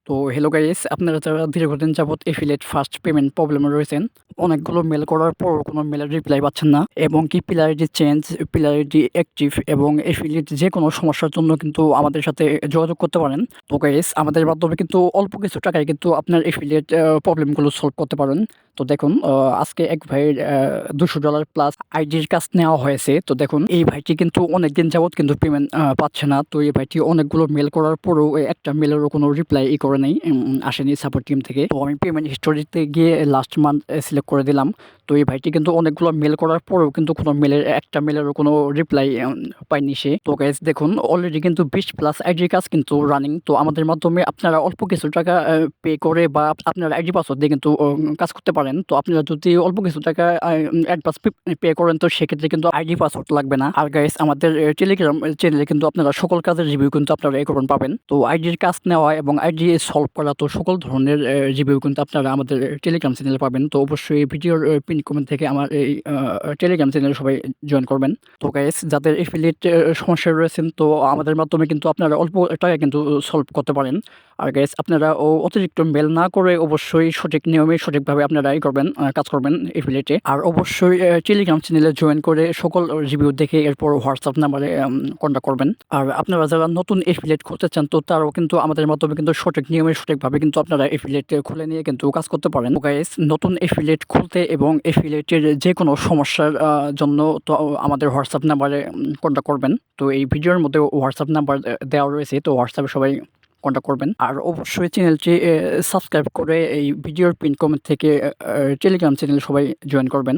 তো hello guys, আপনারা যারা দীর্ঘদিন যাবৎ এফিলিয়েট ফার্স্ট পেমেন্ট প্রবলেমে রয়েছেন, অনেকগুলো মেল করার পরও কোনো মেলের রিপ্লাই পাচ্ছেন না, এবং কি pillar ID change, pillar ID active এবং এফিলিয়েট যে কোনো সমস্যার জন্য কিন্তু আমাদের সাথে যোগাযোগ করতে পারেন। তো গাইস, আমাদের মাধ্যমে কিন্তু অল্প কিছু টাকায় কিন্তু আপনার এফিলিয়েট প্রবলেমগুলো সলভ করতে পারেন। তো দেখুন, আজকে এক ভাইয়ের $200 প্লাস আইডির কাজ নেওয়া হয়েছে। তো দেখুন, এই ভাইটি কিন্তু অনেকদিন যাবৎ কিন্তু পেমেন্ট পাচ্ছে না। তো এই ভাইটি অনেকগুলো মেল করার পরেও একটা মেলেরও কোনো রিপ্লাই করে নেই, আসেনি সাপোর্ট টিম থেকে। তো আমি পেমেন্ট হিস্টোরিতে গিয়ে লাস্ট মান্থ সিলেক্ট করে দিলাম। তো এই ভাইটি কিন্তু অনেকগুলো মেল করার পরেও কিন্তু কোনো একটা মেলেরও কোনো রিপ্লাই পাইনি সে। তো গাইস দেখুন, অলরেডি কিন্তু 20 প্লাস আইডির কাজ কিন্তু রানিং। তো আমাদের মাধ্যমে আপনারা অল্প কিছু টাকা পে করে বা আপনার আইডি পাসওয়ার্ড দিয়ে কিন্তু কাজ করতে পারেন। তো আপনারা যদি অল্প কিছু টাকা অ্যাডভান্স পে করেন, তো সেক্ষেত্রে কিন্তু আইডি পাসওয়ার্ড লাগবে না। আর গাইস, আমাদের টেলিগ্রাম চ্যানেলে কিন্তু আপনারা সকল কাজের রিভিউ কিন্তু আপনারা এখন পাবেন। তো আইডির কাজ নেওয়া এবং আইডি সলভ করা, তো সকল ধরনের রিভিউ কিন্তু আপনারা আমাদের টেলিগ্রাম চ্যানেলে পাবেন। তো অবশ্যই ভিডিওর পিন কমেন্ট থেকে আমার এই টেলিগ্রাম চ্যানেলে সবাই জয়েন করবেন। তো গাইস, যাদের এফিলিয়েট সমস্যায় রয়েছেন, তো আমাদের মাধ্যমে কিন্তু আপনারা অল্প টাকা কিন্তু সলভ করতে পারেন। আর গাইস, আপনারা অতিরিক্ত মেল না করে অবশ্যই সঠিক নিয়মে সঠিকভাবে আপনারা কাজ করবেন এফিলিয়েটে। আর অবশ্যই টেলিগ্রাম চ্যানেলে জয়েন করে সকল রিভিউ দেখে এরপর হোয়াটসঅ্যাপ নাম্বারে কন্ট্যাক্ট করবেন। আর আপনারা যারা নতুন এফিলিয়েট খুলতে চান, তো তারাও কিন্তু আমাদের মাধ্যমে কিন্তু সঠিক নিয়মে সঠিকভাবে কিন্তু আপনারা এফিলিয়েট খুলে নিয়ে কিন্তু কাজ করতে পারেন। গাইস, নতুন এফিলিয়েট খুলতে এবং এফিলিয়েটের যে কোনো সমস্যার জন্য তো আমাদের হোয়াটসঅ্যাপ নাম্বারে কন্ট্যাক্ট করবেন। তো এই ভিডিওর মধ্যে হোয়াটসঅ্যাপ নাম্বার দেওয়া রয়েছে, তো হোয়াটসঅ্যাপে সবাই কন্ট্যাক্ট করবেন। আর অবশ্যই চ্যানেলটি সাবস্ক্রাইব করে এই ভিডিওর পিন কমেন্ট থেকে টেলিগ্রাম চ্যানেল সবাই জয়েন করবেন।